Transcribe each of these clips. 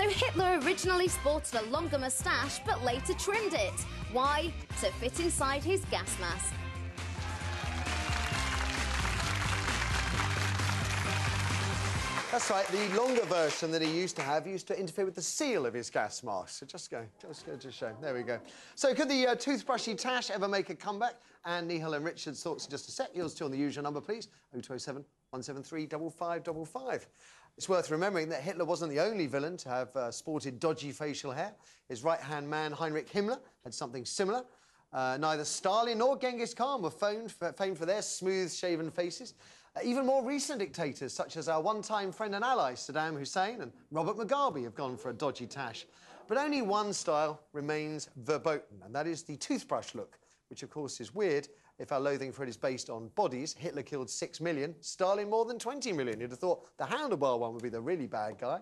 So Hitler originally sported a longer moustache, but later trimmed it. Why? To fit inside his gas mask. That's right, the longer version that he used to have used to interfere with the seal of his gas mask. So just go to show. There we go. So could the toothbrushy tache ever make a comeback? And Nihal and Richard's thoughts in just a sec. Yours still on the usual number, please. 0207 173 5555. It's worth remembering that Hitler wasn't the only villain to have sported dodgy facial hair. His right-hand man, Heinrich Himmler, had something similar. Neither Stalin nor Genghis Khan were famed for their smooth-shaven faces. Even more recent dictators, such as our one-time friend and ally, Saddam Hussein and Robert Mugabe, have gone for a dodgy tache. But only one style remains verboten, and that is the toothbrush look, which, of course, is weird if our loathing for it is based on bodies. Hitler killed 6 million, Stalin more than 20 million. You'd have thought the handlebar one would be the really bad guy.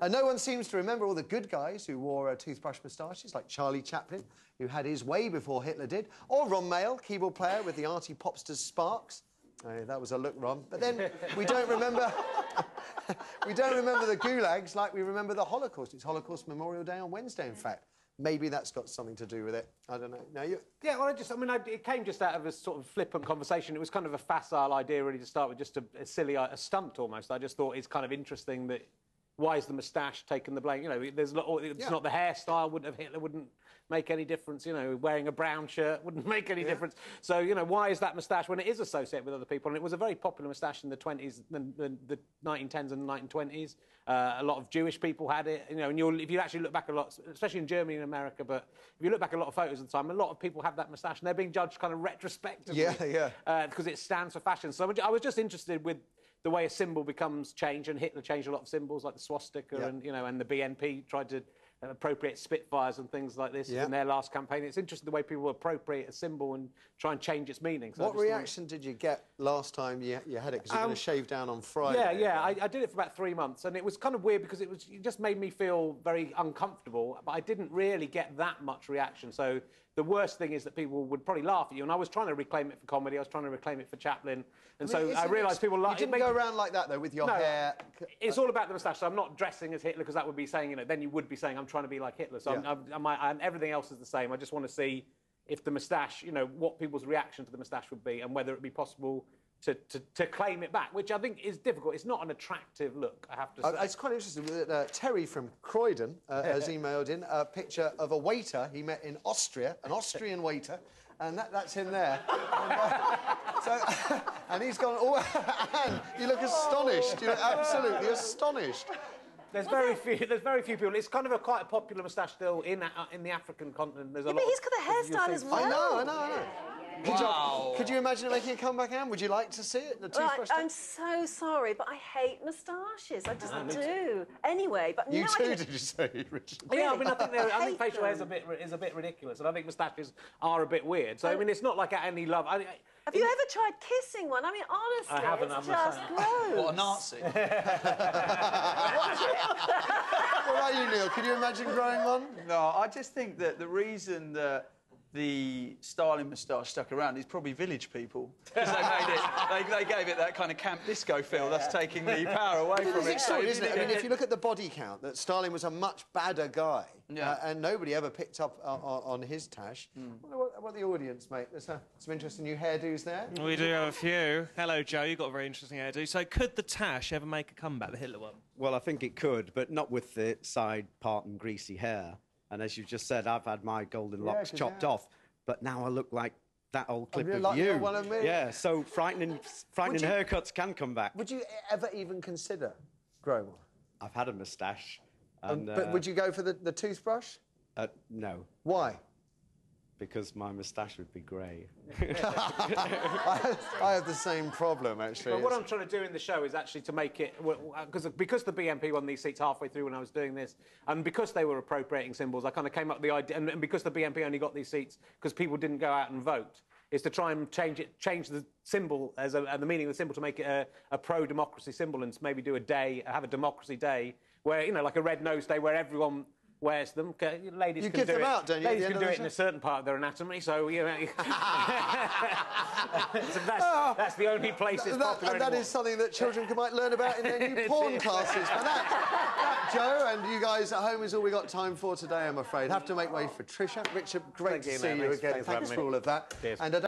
No one seems to remember all the good guys who wore toothbrush moustaches, like Charlie Chaplin, who had his way before Hitler did, or Ron Mayle, keyboard player with the arty popsters Sparks. That was a look, Ron. But then we don't remember... we don't remember the gulags like we remember the Holocaust. It's Holocaust Memorial Day on Wednesday, in fact. Maybe that's got something to do with it. I don't know. No, you... Yeah, well, it came just out of a sort of flippant conversation. It was kind of a facile idea, really, to start with, just a silly a stunt, almost. I just thought it's kind of interesting that... Why is the moustache taking the blame? You know, it's not the hairstyle. Hitler wouldn't make any difference. You know, wearing a brown shirt wouldn't make any difference. So, you know, why is that moustache when it is associated with other people? And it was a very popular moustache in the 20s, the 1910s and 1920s. A lot of Jewish people had it. You know, and if you actually look back a lot, especially in Germany and America, but if you look back at a lot of photos of the time, a lot of people have that moustache, and they're being judged kind of retrospectively. Because it stands for fashion. So I was just interested with the way a symbol becomes changed, and Hitler changed a lot of symbols, like the swastika, and you know, and the BNP tried to appropriate Spitfires and things like this in their last campaign. It's interesting the way people appropriate a symbol and try and change its meaning. So what reaction did you get last time you had it? Because you're going to shave down on Friday. Yeah. I did it for about 3 months, and it was kind of weird because it just made me feel very uncomfortable, but I didn't really get that much reaction. So the worst thing is that people would probably laugh at you, and I was trying to reclaim it for comedy, I was trying to reclaim it for Chaplin, and so I realised people like... You didn't go around like that, though, with your hair... It's all about the moustache, so I'm not dressing as Hitler, because that would be saying, you know, then you would be saying I'm trying to be like Hitler, so everything else is the same. I just want to see if the moustache, you know, what people's reaction to the moustache would be, and whether it would be possible to claim it back, which I think is difficult. It's not an attractive look, I have to say. It's quite interesting that Terry from Croydon has emailed in a picture of a waiter he met in Austria, an Austrian waiter, and that's him there. And he's gone, and you look astonished. You look absolutely astonished. There's very few people. It's kind of quite a popular moustache still in the African continent. There's a lot. But he's got the hairstyle as well. I know. Could you imagine it making a comeback, Anne? Would you like to see it? The toothbrush? I'm so sorry, but I hate moustaches. I just do. Anyway, but you too, did you say, Richard? Really? Yeah, I mean, I think facial hair is a bit ridiculous, and I think moustaches are a bit weird. So I mean, it's not like any love. Have you ever tried kissing one? I mean, honestly, I haven't, it's just gross. What, a Nazi? What about you, Neil? Could you imagine growing one? No, I just think that the reason that the Stalin moustache stuck around is probably village people. Because they gave it that kind of camp disco feel that's taking the power away from it. So, isn't it? I mean, if you look at the body count, that Stalin was a much badder guy, and nobody ever picked up on his tache. What the audience, mate? There's some interesting new hairdos there. We do have a few. Hello, Joe. You've got a very interesting hairdo. So, could the tache ever make a comeback, the Hitler one? Well, I think it could, but not with the side part and greasy hair. And as you've just said, I've had my golden locks chopped off, but now I look like that old clip of you. One of me. Yeah, so frightening haircuts can come back. Would you ever even consider growing one? I've had a moustache. But would you go for the toothbrush? No. Why? Because my moustache would be grey. I have the same problem, actually. Well, what I'm trying to do in the show is actually to make it... Because the BNP won these seats halfway through when I was doing this, and because they were appropriating symbols, I kind of came up with the idea... And because the BNP only got these seats because people didn't go out and vote, is to try and change the symbol and the meaning of the symbol to make it a pro-democracy symbol, and to maybe do have a democracy day where, you know, like a red nose day where everyone wears them. Ladies you can give do them it. out, don't you? Ladies can do it in a certain part of their anatomy, so, you know... so that's the only place it's popular and that is something that children might learn about in their new porn classes. But that, Joe, and you guys at home is all we got time for today, I'm afraid. Have to make way for Trisha. Richard, great Thank to you, see mate. you again. Thanks for Thanks having for me. all of that. Cheers. And